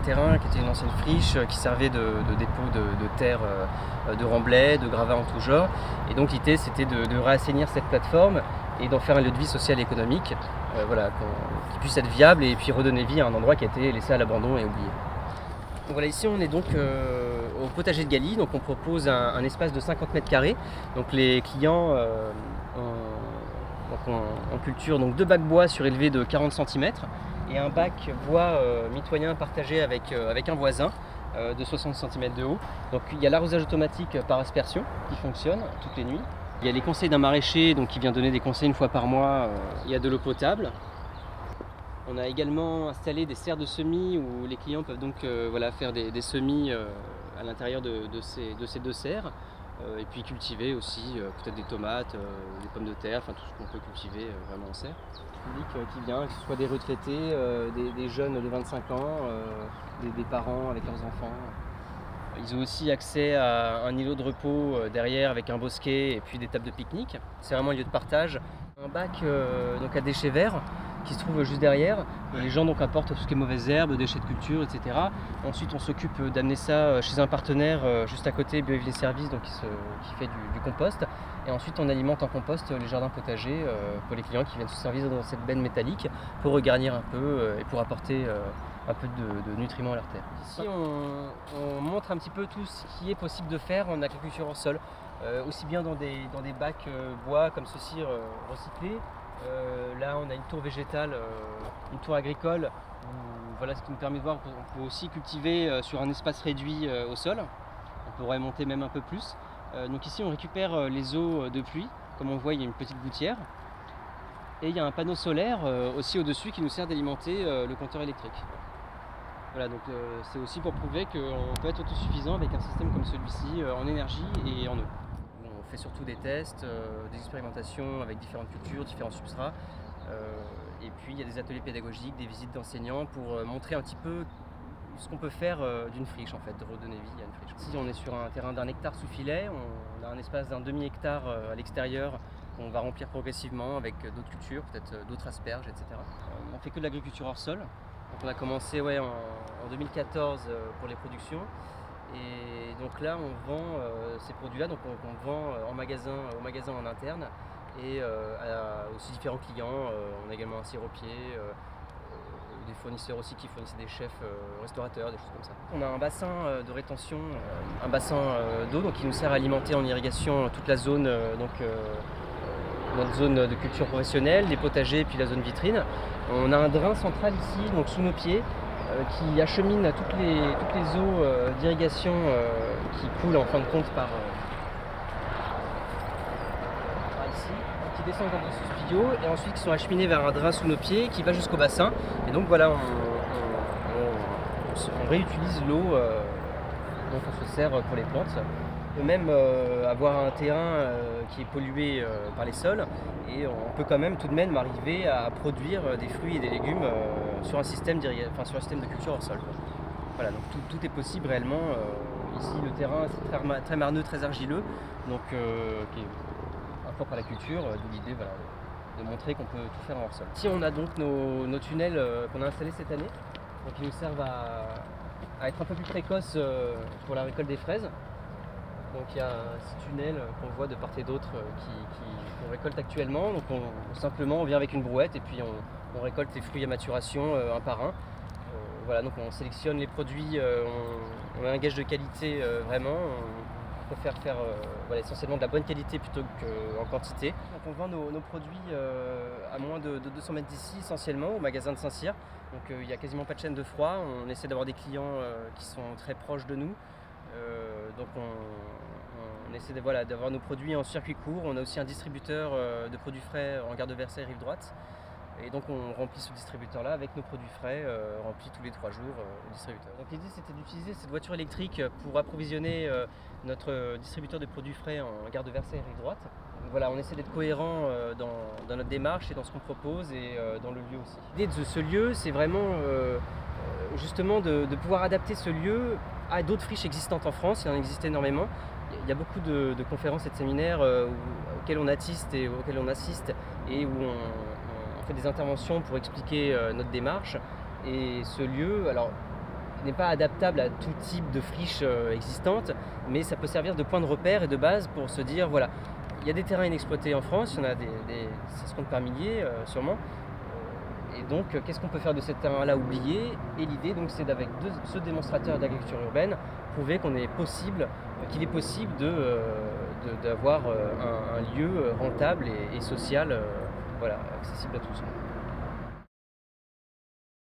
terrain qui était une ancienne friche qui servait de dépôt de terre, de remblais, de gravats en tout genre. Et donc l'idée c'était de réassainir cette plateforme et d'en faire un lieu de vie social et économique, qui puisse être viable et puis redonner vie à un endroit qui a été laissé à l'abandon et oublié. Donc voilà, ici on est donc au potager de Galie, donc on propose un espace de 50 mètres carrés. Donc les clients on culture donc 2 bacs bois surélevés de 40 cm et un bac bois mitoyen partagé avec un voisin de 60 cm de haut. Donc il y a l'arrosage automatique par aspersion qui fonctionne toutes les nuits. Il y a les conseils d'un maraîcher donc, qui vient donner des conseils une fois par mois. Il y a de l'eau potable. On a également installé des serres de semis où les clients peuvent donc faire des semis à l'intérieur de ces 2 serres. Et puis cultiver aussi peut-être des tomates, des pommes de terre, enfin tout ce qu'on peut cultiver vraiment en serre. Le public qui vient, que ce soit des retraités, des jeunes de 25 ans, des parents avec leurs enfants. Ils ont aussi accès à un îlot de repos derrière avec un bosquet et puis des tables de pique-nique. C'est vraiment un lieu de partage. Un bac donc à déchets verts qui se trouve juste derrière. Et les gens donc apportent tout ce qui est mauvaises herbes, déchets de culture, etc. Ensuite on s'occupe d'amener ça chez un partenaire juste à côté, Bioévier Services, donc qui fait du compost. Et ensuite on alimente en compost les jardins potagers pour les clients qui viennent se servir dans cette benne métallique pour regarnir un peu et pour apporter un peu de nutriments à leur terre. Ici on montre un petit peu tout ce qui est possible de faire en agriculture hors sol, aussi bien dans des bacs bois comme ceci recyclés. Là on a une tour végétale, une tour agricole, voilà ce qui nous permet de voir qu'on peut aussi cultiver sur un espace réduit au sol. On pourrait monter même un peu plus. Donc ici on récupère les eaux de pluie, comme on voit il y a une petite gouttière. Et il y a un panneau solaire aussi au-dessus qui nous sert d'alimenter le compteur électrique. Voilà, donc c'est aussi pour prouver qu'on peut être autosuffisant avec un système comme celui-ci en énergie et en eau. On fait surtout des tests, des expérimentations avec différentes cultures, différents substrats. Et puis il y a des ateliers pédagogiques, des visites d'enseignants pour montrer un petit peu ce qu'on peut faire d'une friche en fait, de redonner vie à une friche. Ici on est sur un terrain d'1 hectare sous filet, on a un espace d'1 demi-hectare à l'extérieur qu'on va remplir progressivement avec d'autres cultures, peut-être d'autres asperges, etc. On fait que de l'agriculture hors sol. Donc on a commencé en 2014 pour les productions. Et donc là, on vend ces produits-là, donc on vend au magasin en interne et à aussi différents clients. On a également un siropier, des fournisseurs aussi qui fournissent des chefs restaurateurs, des choses comme ça. On a un bassin de rétention, un bassin d'eau donc qui nous sert à alimenter en irrigation toute la zone, notre zone de culture professionnelle, les potagers et puis la zone vitrine. On a un drain central ici, donc sous nos pieds, qui achemine toutes les eaux d'irrigation qui coulent en fin de compte par ici, qui descendent dans ce tuyau et ensuite qui sont acheminés vers un drain sous nos pieds qui va jusqu'au bassin. Et donc voilà, on réutilise l'eau dont on se sert pour les plantes. On peut même avoir un terrain qui est pollué par les sols et on peut quand même tout de même arriver à produire des fruits et des légumes sur un système de culture hors sol. Voilà, donc tout est possible réellement. Ici le terrain c'est très marneux, très argileux, donc qui est propre à la culture, d'où l'idée de montrer qu'on peut tout faire en hors sol. Ici on a donc nos tunnels qu'on a installés cette année, donc qui nous servent à être un peu plus précoces pour la récolte des fraises. Donc il y a ces tunnels qu'on voit de part et d'autre qu'on récolte actuellement. Donc on vient avec une brouette et puis on récolte les fruits à maturation un par un. Voilà, donc on sélectionne les produits, on a un gage de qualité vraiment. On préfère faire essentiellement de la bonne qualité plutôt qu'en quantité. Donc on vend nos produits à moins de 200 mètres d'ici essentiellement au magasin de Saint-Cyr. Donc il n'y a quasiment pas de chaîne de froid. On essaie d'avoir des clients qui sont très proches de nous. Donc on essaie d'avoir nos produits en circuit court. On a aussi un distributeur de produits frais en gare de Versailles, rive droite. Et donc on remplit ce distributeur-là avec nos produits frais, remplis tous les 3 jours au distributeur. Donc l'idée c'était d'utiliser cette voiture électrique pour approvisionner notre distributeur de produits frais en gare de Versailles, rive droite. Donc voilà, on essaie d'être cohérent dans notre démarche et dans ce qu'on propose et dans le lieu aussi. L'idée de ce lieu, c'est vraiment justement de pouvoir adapter ce lieu à d'autres friches existantes en France. Il en existe énormément. Il y a beaucoup de conférences et de séminaires auxquels on assiste et où on fait des interventions pour expliquer notre démarche. Et ce lieu, alors n'est pas adaptable à tout type de friche existante, mais ça peut servir de point de repère et de base pour se dire voilà, il y a des terrains inexploités en France, il y en a ça se compte par milliers sûrement. Et donc, qu'est-ce qu'on peut faire de ces terrains-là oubliés? Et l'idée, donc, c'est d'avec ce démonstrateur d'agriculture urbaine, prouver qu'il est possible d'avoir un lieu rentable et social, voilà, accessible à tous.